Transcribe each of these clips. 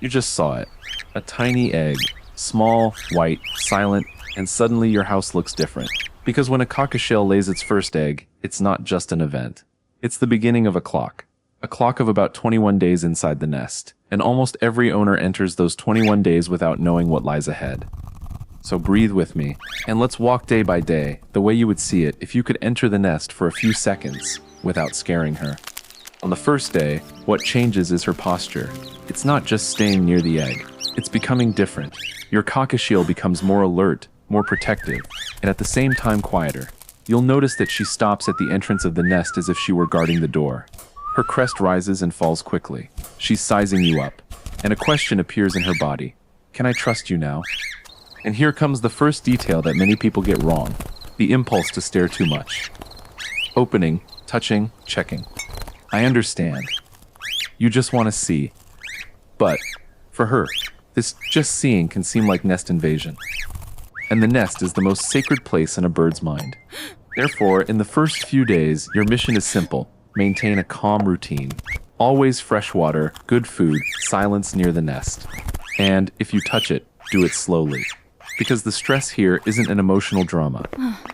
You just saw it. A tiny egg. Small, white, silent, and suddenly your house looks different. Because when a cockatiel lays its first egg, it's not just an event. It's the beginning of a clock. A clock of about 21 days inside the nest. And almost every owner enters those 21 days without knowing what lies ahead. So breathe with me, and let's walk day by day, the way you would see it if you could enter the nest for a few seconds without scaring her. On the first day, what changes is her posture. It's not just staying near the egg. It's becoming different. Your cockatiel becomes more alert, more protective, and at the same time quieter. You'll notice that she stops at the entrance of the nest as if she were guarding the door. Her crest rises and falls quickly. She's sizing you up, and a question appears in her body. Can I trust you now? And here comes the first detail that many people get wrong. The impulse to stare too much. Opening, touching, checking. I understand. You just want to see. But, for her, this just seeing can seem like nest invasion. And the nest is the most sacred place in a bird's mind. Therefore, in the first few days, your mission is simple. Maintain a calm routine. Always fresh water, good food, silence near the nest. And, if you touch it, do it slowly. Because the stress here isn't an emotional drama.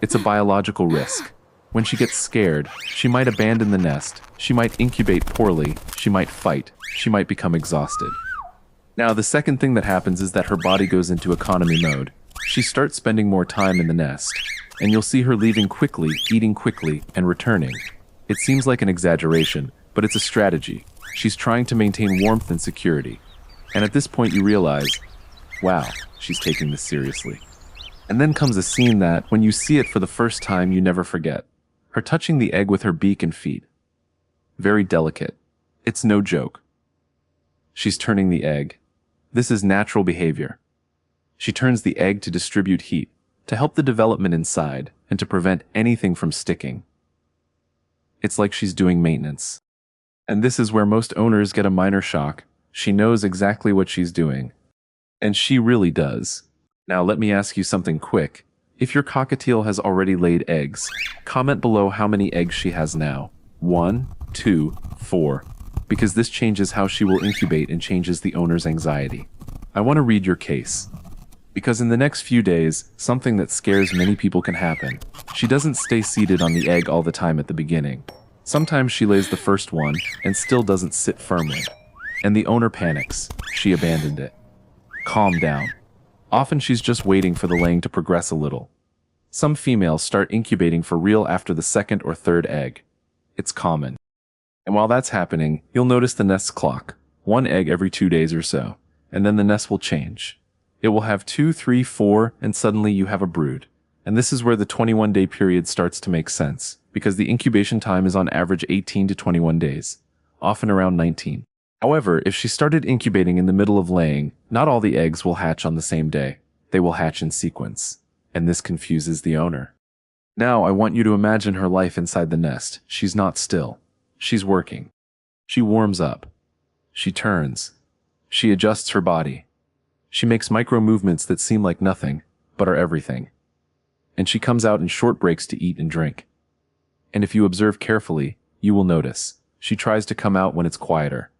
It's a biological risk. When she gets scared, she might abandon the nest, she might incubate poorly, she might fight, she might become exhausted. Now, the second thing that happens is that her body goes into economy mode. She starts spending more time in the nest, and you'll see her leaving quickly, eating quickly, and returning. It seems like an exaggeration, but it's a strategy. She's trying to maintain warmth and security. And at this point you realize, wow, she's taking this seriously. And then comes a scene that, when you see it for the first time, you never forget. Her touching the egg with her beak and feet. Very delicate. It's no joke. She's turning the egg. This is natural behavior. She turns the egg to distribute heat, to help the development inside, and to prevent anything from sticking. It's like she's doing maintenance. And this is where most owners get a minor shock. She knows exactly what she's doing. And she really does. Now let me ask you something quick. If your cockatiel has already laid eggs, comment below how many eggs she has now. 1, 2, 4. Because this changes how she will incubate and changes the owner's anxiety. I want to read your case. Because in the next few days, something that scares many people can happen. She doesn't stay seated on the egg all the time at the beginning. Sometimes she lays the first one and still doesn't sit firmly. And the owner panics. She abandoned it. Calm down. Often she's just waiting for the laying to progress a little. Some females start incubating for real after the second or third egg. It's common. And while that's happening, you'll notice the nest's clock. 1 egg every 2 days or so. And then the nest will change. It will have 2, 3, 4, and suddenly you have a brood. And this is where the 21-day period starts to make sense, because the incubation time is on average 18 to 21 days, often around 19. However, if she started incubating in the middle of laying, not all the eggs will hatch on the same day. They will hatch in sequence, and this confuses the owner. Now I want you to imagine her life inside the nest. She's not still. She's working. She warms up. She turns. She adjusts her body. She makes micro movements that seem like nothing, but are everything. And she comes out in short breaks to eat and drink. And if you observe carefully, you will notice. She tries to come out when it's quieter.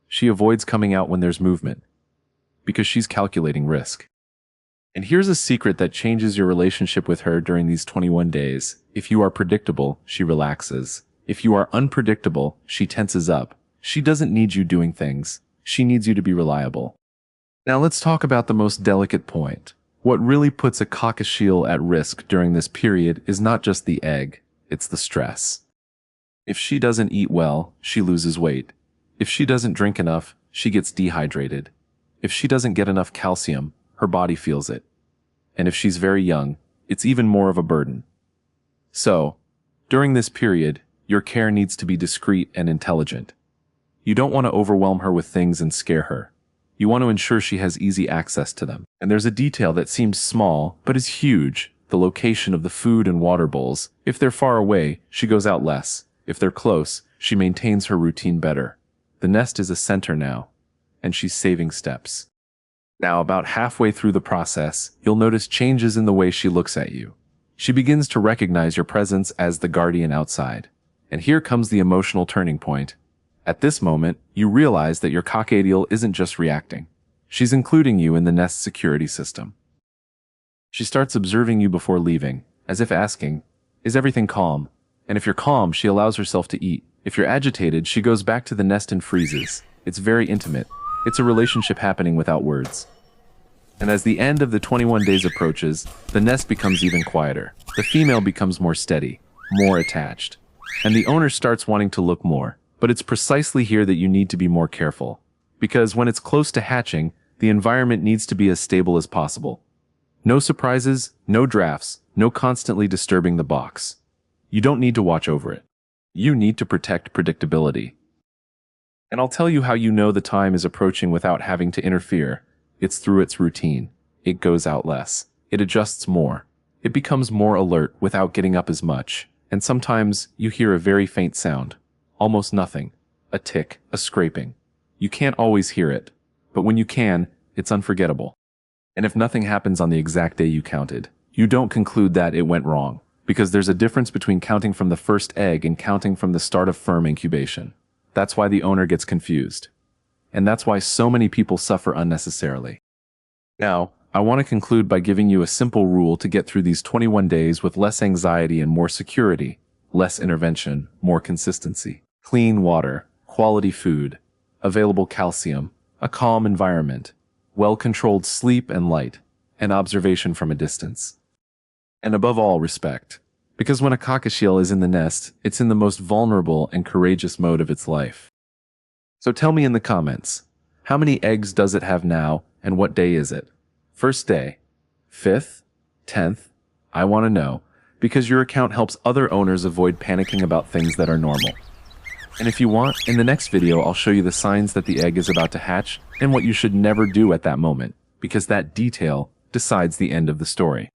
She avoids coming out when there's movement, because she's calculating risk. And here's a secret that changes your relationship with her during these 21 days. If you are predictable, she relaxes. If you are unpredictable, she tenses up. She doesn't need you doing things. She needs you to be reliable. Now let's talk about the most delicate point. What really puts a cockatiel at risk during this period is not just the egg, it's the stress. If she doesn't eat well, she loses weight. If she doesn't drink enough, she gets dehydrated. If she doesn't get enough calcium, her body feels it. And if she's very young, it's even more of a burden. So, during this period, your care needs to be discreet and intelligent. You don't want to overwhelm her with things and scare her. You want to ensure she has easy access to them. And there's a detail that seems small, but is huge: the location of the food and water bowls. If they're far away, she goes out less. If they're close, she maintains her routine better. The nest is a center now, and she's saving steps. Now, about halfway through the process, you'll notice changes in the way she looks at you. She begins to recognize your presence as the guardian outside. And here comes the emotional turning point. At this moment, you realize that your cockatiel isn't just reacting. She's including you in the nest security system. She starts observing you before leaving, as if asking, "Is everything calm?" And if you're calm, she allows herself to eat. If you're agitated, she goes back to the nest and freezes. It's very intimate. It's a relationship happening without words. And as the end of the 21 days approaches, the nest becomes even quieter. The female becomes more steady, more attached. And the owner starts wanting to look more. But it's precisely here that you need to be more careful. Because when it's close to hatching, the environment needs to be as stable as possible. No surprises, no drafts, no constantly disturbing the box. You don't need to watch over it. You need to protect predictability. And I'll tell you how you know the time is approaching without having to interfere. It's through its routine. It goes out less. It adjusts more. It becomes more alert without getting up as much. And sometimes you hear a very faint sound. Almost nothing. A tick, a scraping. You can't always hear it. But when you can, it's unforgettable. And if nothing happens on the exact day you counted, you don't conclude that it went wrong. Because there's a difference between counting from the first egg and counting from the start of firm incubation. That's why the owner gets confused. And that's why so many people suffer unnecessarily. Now, I want to conclude by giving you a simple rule to get through these 21 days with less anxiety and more security, less intervention, more consistency. Clean water, quality food, available calcium, a calm environment, well-controlled sleep and light, and observation from a distance. And above all, respect. Because when a cockatiel is in the nest, it's in the most vulnerable and courageous mode of its life. So tell me in the comments, how many eggs does it have now, and what day is it? First day? 5th? 10th? I want to know, because your account helps other owners avoid panicking about things that are normal. And if you want, in the next video I'll show you the signs that the egg is about to hatch and what you should never do at that moment, because that detail decides the end of the story.